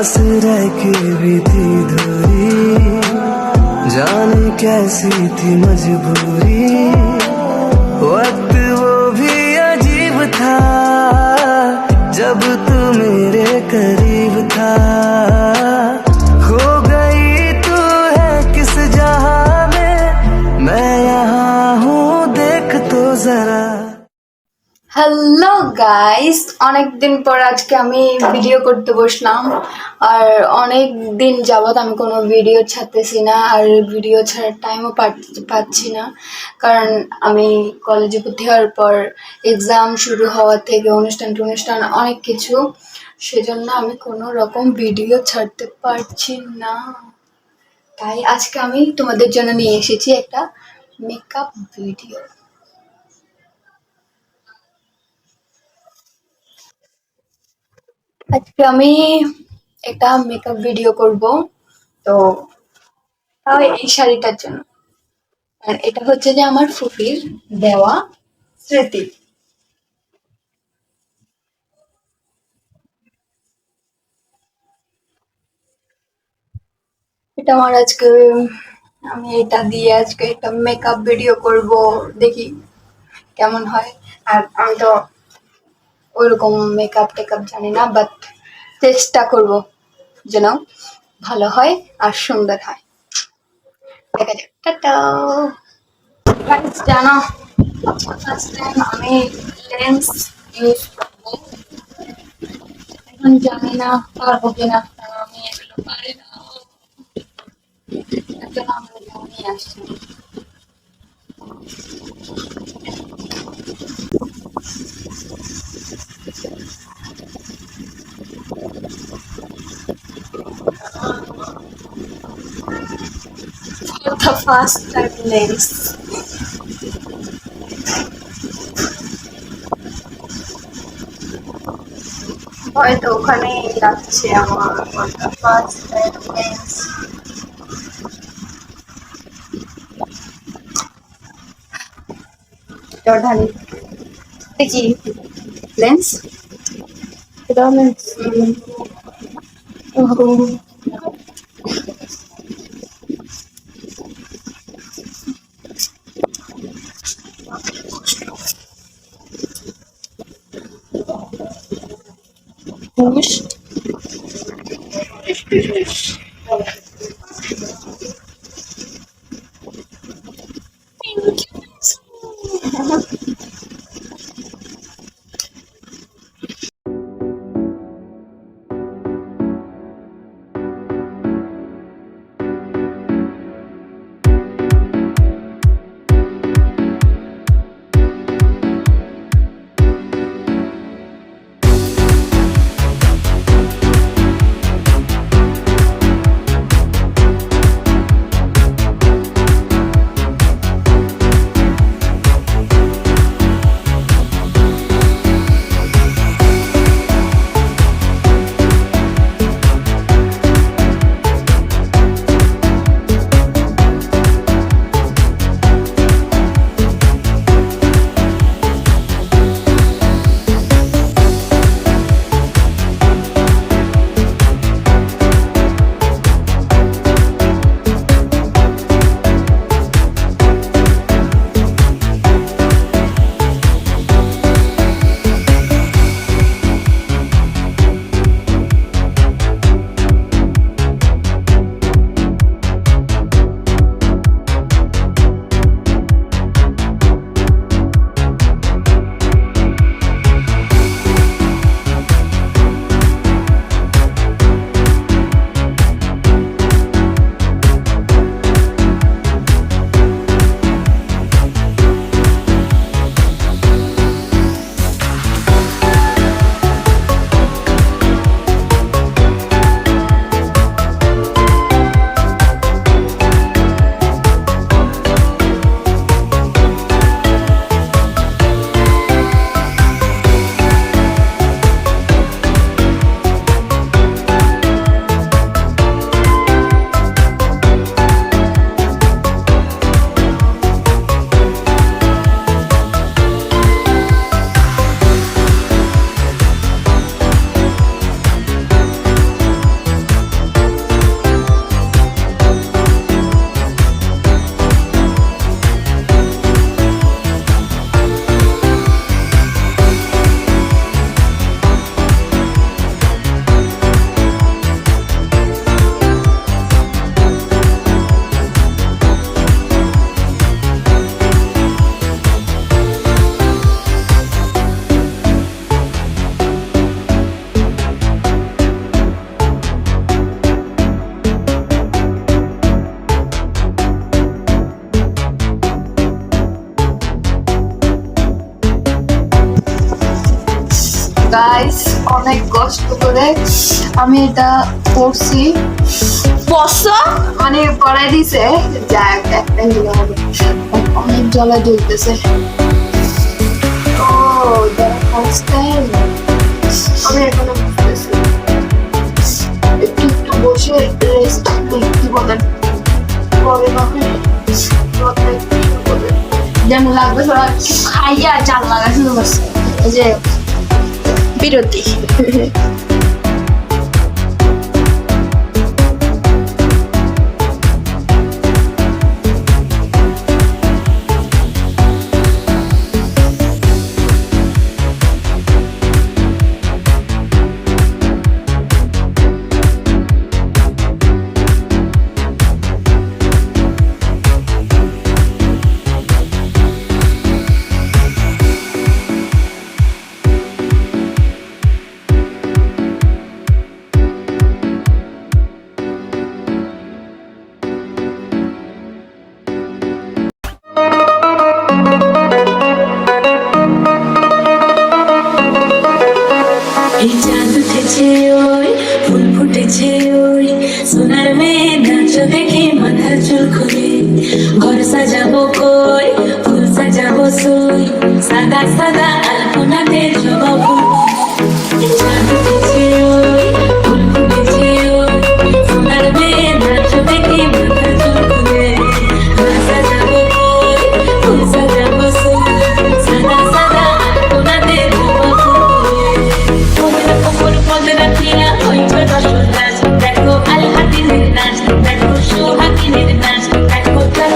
पास रह के भी थी दूरी, जाने कैसी थी मजबूरी। वक्त वो भी अजीब था जब तू मेरे करीब था। खो गई तू है किस जहां में, मैं यहाँ हूँ देख तो जरा। হ্যালো গাইস, অনেকদিন পর আজকে আমি ভিডিও করতে বসলাম। আর অনেক দিন যাবত আমি কোনো ভিডিও ছাড়তেছি না, আর ভিডিও ছাড়ার টাইমও পাচ্ছি না, কারণ আমি কলেজে ভর্তি হওয়ার পর এক্সাম শুরু হওয়া থেকে অনুষ্ঠান অনেক কিছু, সেজন্য আমি কোনো রকম ভিডিও ছাড়তে পারছি না। তাই আজকে আমি তোমাদের জন্য নিয়ে এসেছি একটা মেকআপ ভিডিও। আজকে আমি একটা মেকআপ ভিডিও করব, তো তাও এই শাড়িটার জন্য। আর এটা হচ্ছে যে আমার ফুপির দেওয়া স্মৃতি। এটা আমার আজকে, আমি এটা দিয়ে আজকে একটা মেকআপ ভিডিও করব, দেখি কেমন হয়। আর আমি তো ওইরকম মেকআপ টেকআপ জানি না, বাট চেষ্টা করব যেন ভালো হয় আর সুন্দর হয়। দেখা যাক, টাটা। গাইস জানো, ফার্স্ট টাইম আমি লেন্স ইউজ করবো। এখন জানি না পারবো কিনা, কারণ আমি এগুলো পারি না। এর জন্য আমি এগুলো নিয়ে আসছি। For the first time lens. হয়তো ওখানে যাচ্ছে আমার ফার্স্ট টাইম লেন্স। জর্ডানি দেখি লেন্স, এটা লেন্স। হুশ কষ্ট করে আমি এটা পড়ছি। বসো মানে পড়াই দিছে, যাক একটা হলো হবে। অনেক জ্বালা জ্বলতেছে। ও ফার্স্ট টাইম আমি এখনো বুঝতেছি। একটু একটু বসে রেস্ট দেখতে বলেন, পরে না হয় যেমন লাগবে ওরা খাইয়া চাল লাগা শুরু করছে। এই যে বিরতি। এই চাঁদ উঠেছে ওই ফুল ফুটেছে ওই সোনার মেয়ে নাচ দেখে মাথার চুল খুলে ঘর সাজাবো কই ফুল সাজাবো সই সাদা সাদা আলপনাতে জবা ফুল এই চাঁদ উঠেছে ওই ফুল ফুটেছে ওই সোনার মেয়ে নাচ দেখে মাথার চুল খুলে ঘর সাজাবো কই ফুল সাজাবো সই সাদা সাদা আলপনাতে জবা ফুল দেখো আল হাতিনের নাচ, দেখো সোহাগিনের নাচ, দেখো চাঁদ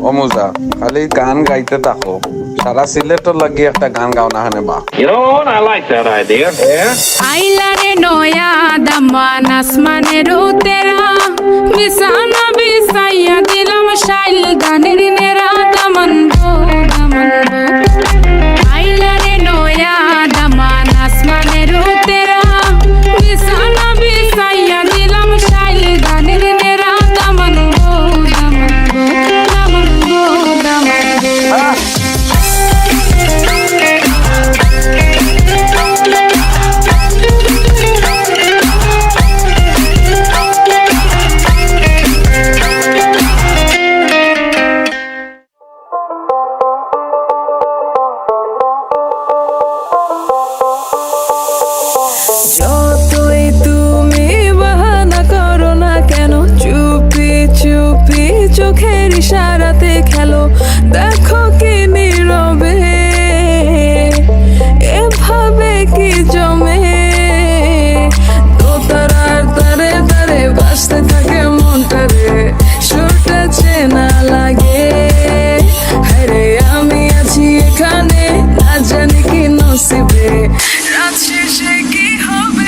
অমুজা খালি গান গাইতে থাকো সারা সিলেটর লাগি একটা গান গাও না হানে বা You know what? I like that idea. Yeah. আইলারে নয়া দামান আসমানের তেরা বিছানা বিছাইয়া দিলাম শাইল গানের নেরা দামান গো দামান গো আইলারে নয়া দামান আসমানের তেরা বিছানা বিছাইয়া দিলাম শাইল গানের নেরা দামান গো দামান গো দামান গো দামান গো যতই তুমি বাহানা করো না কেন চুপি চুপি চোখের ইশারাতে খেলো দেখো কি নীরবে এভাবে কি জমে দোতারার তারে তারে বাজতে থাকে মনটা রে সুরটা চেনা লাগে হরে আমি আছি এখানে না জানি কি নসিবে রাত শেষে কি হবে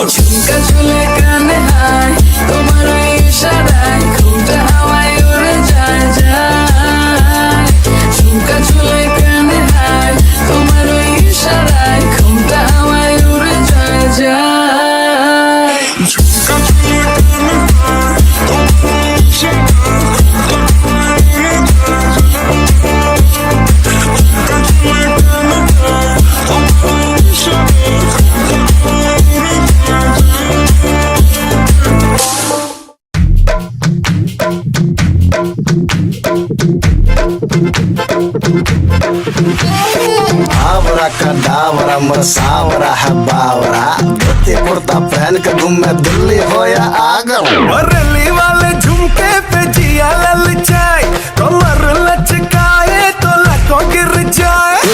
ঝুমকা ঝুলে কানে হায় তোমার ওই ইশারায় ঘুমটা হাওয়ায় উড়ে যায় যায় ঝুমকা ঝুলে কানে হায় তোমার ওই ইশারায় ঘুমটা হাওয়ায় উড়ে যায় যায় ঝুমকা ঝুলে কানে হায় তোমার ওই ইশারায় आवरा का डावरा मसावरा है बावरा धोती कुर्ता पहन के घूमे दिल्ली हो या आगरा रली वाले झुमके पे जिया ललचाए कमर लचकाए तो लको गिर जाए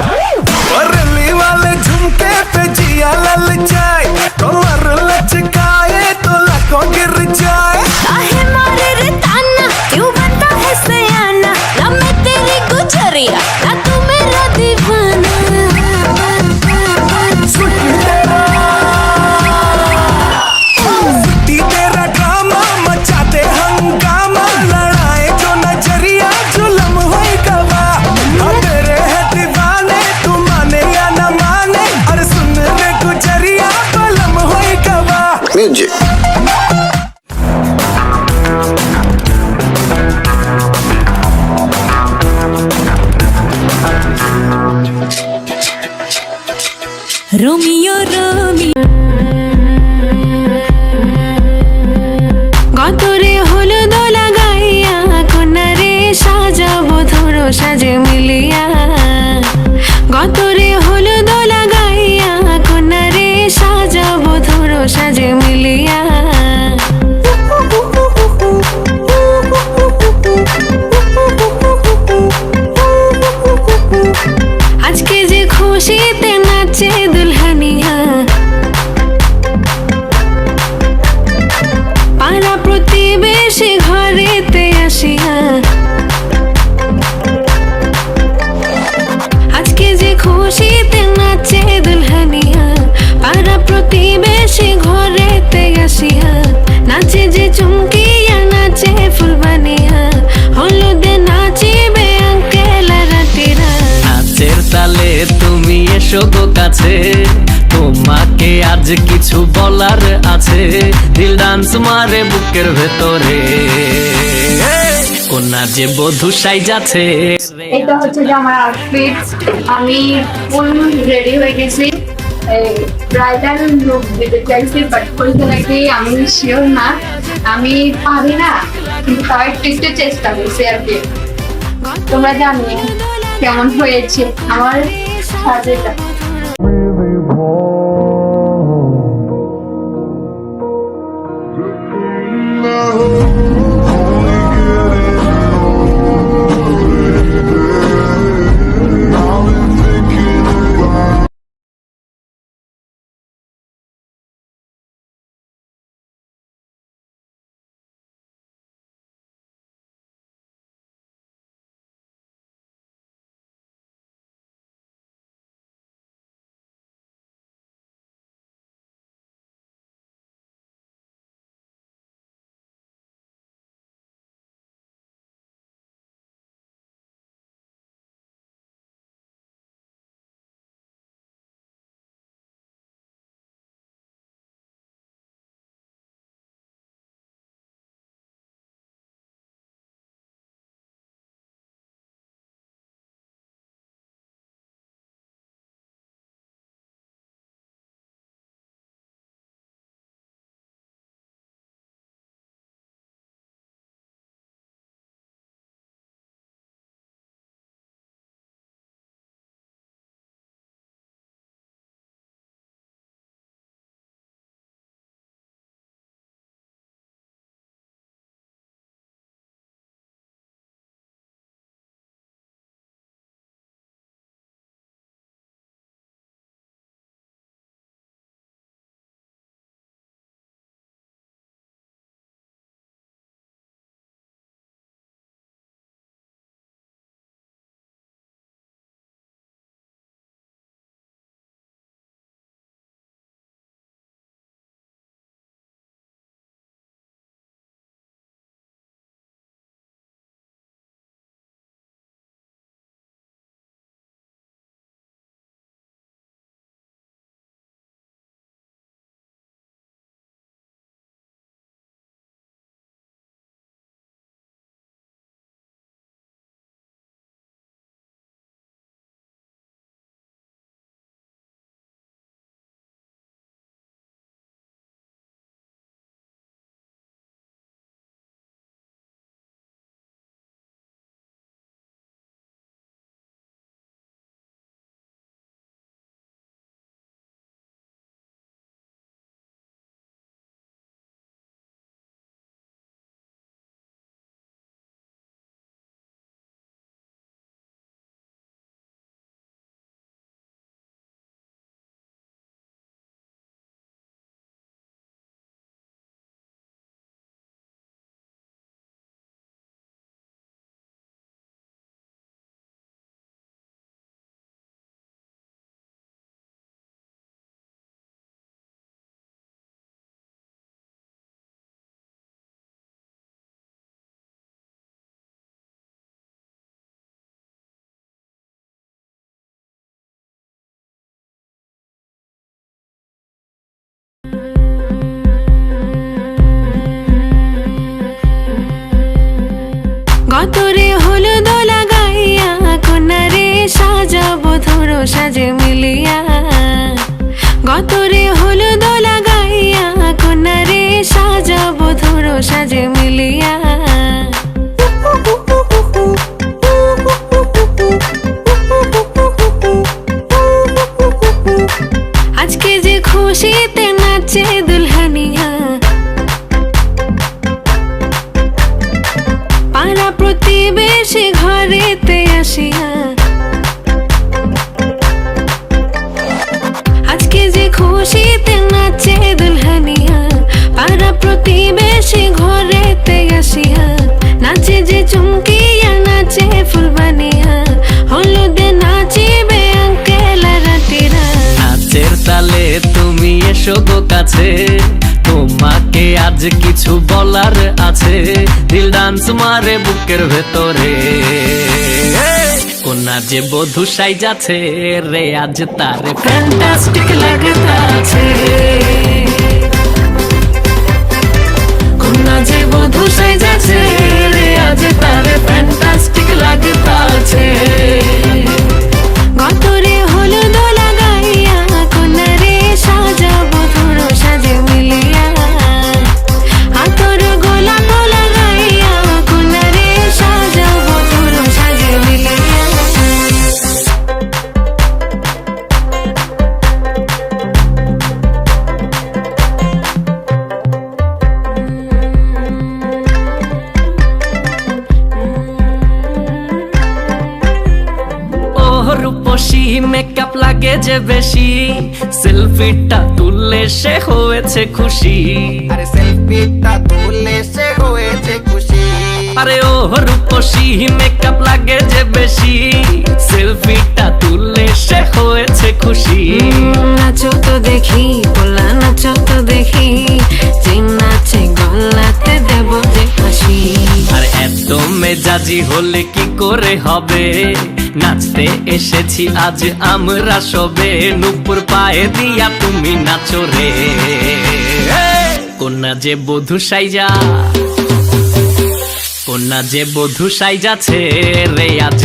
रली वाले झुमके पे जिया ललचाए कमर लचकाए तो लको गिर जाए काहे मारे रे ताना क्यों बनता है सयाना ना मैं तेरी गुजरिया ना तू मेरा दीवाना फुटी तेरा ड्रामा मचा दे हंगामा लड़ाए जो नजरिया जुलम होई गवा हम तेरे है दीवाने तू माने या न माने अरे सुन रे गुजरिया बलम होई गवा म्यूजिक রোমিও রোমিও গতরে হলুদ লাগাইয়া কন্যারে সাজাবো ধরো সাজে মিলিয়া গতরে হলুদ লাগাইয়া কন্যারে সাজাবো ধরো সাজে মিলিয়া আজকে যে খুশিতে নাচে দুলহানিয়া পাড়া প্রতিবেশী ঘরেতে আসিয়া আজকে যে খুশিতে নাচে দুলহানিয়া পাড়া প্রতিবেশী ঘরেতে আসিয়া নাচে যে চুমকিয়া নাচে ফুলবানিয়া হলুদে নাচিবে আঙ্কেল রাতিরা নাচের তালে তুমি এসো গো কাছে তোমাকে আজ কিছু বলার আছে দিল ডান্স মারে বুকের ভেতরে কন্যা যে বধূ সাইজাছে এটা হচ্ছে যে আমার আউটফিট আমি ফুল রেডি হয়ে গেছি ব্রাইডাল লুক দিতে চাইছি বাট বলতে নাকি আমি শিওর না আমি পারি না কিন্তু তাও একটু একটু চেষ্টা করছি আর কি তোমরা জানিয়ে কেমন হয়েছে আমার সাজেটা গতরে হলুদ লাগাইয়া কন্যারে সাজাবো ধরো সাজে মিলিয়া গতরে হলুদ লাগাইয়া কন্যারে সাজাবো ধরো সাজে মিলিয়া আজকে যে খুশিতে নাচে দুলহানিয়া পাড়া প্রতিবেশী ঘরেতে আসিয়া আজকে যে খুশিতে নাচে দুলহানিয়া পাড়া প্রতিবেশী ঘরেতে আসিয়া নাচে যে চুমকিয়া নাচে ফুলবানিয়া হলুদে নাচিবে আঙ্কেল আর আন্টিরা নাচের তালে তুমি এসো গো কাছে তোমাকে আজ কিছু বলার আছে দিল ডান্স মারে বুকের ভেতরে কোনা যে বধূ সাইজাছে রে আজ তারে ফ্যান্টাস্টিক লাগতাছে কোনা যে বধূ সাইজাছে রে আজ তারে ফ্যান্টাস্টিক লাগতাছে গতরে হলুদ লাগাইয়া কন্যারে সাজাবো ধরো সাজে মিলিয়া হাতর গোলাপ লাগাইয়া কন্যারে সাজাবো ধরো সাজে মিলিয়া রূপসী মেকআপ লাগে যে বেশি সেলফিটা তুললে সে হয়েছে খুশি আরে সেলফিটা তুললে সে হয়েছে খুশি আরে ও রূপসী মেকআপ লাগে যে বেশি সেলফিটা তুললে সে হয়েছে খুশি নাচো তো দেখি পোলা নাচো তো দেখি যে নাচে গলাতে দেব যে হাসি আর এত মেজাজি হলে কি করে হবে নাচতে এসেছি আজ আমরা সবে নুপুর পায়ে দিয়া তুমি নাচো রে কোনা যে বধূ সাইজা কোনা যে বধূ সাইজাছে রে আজ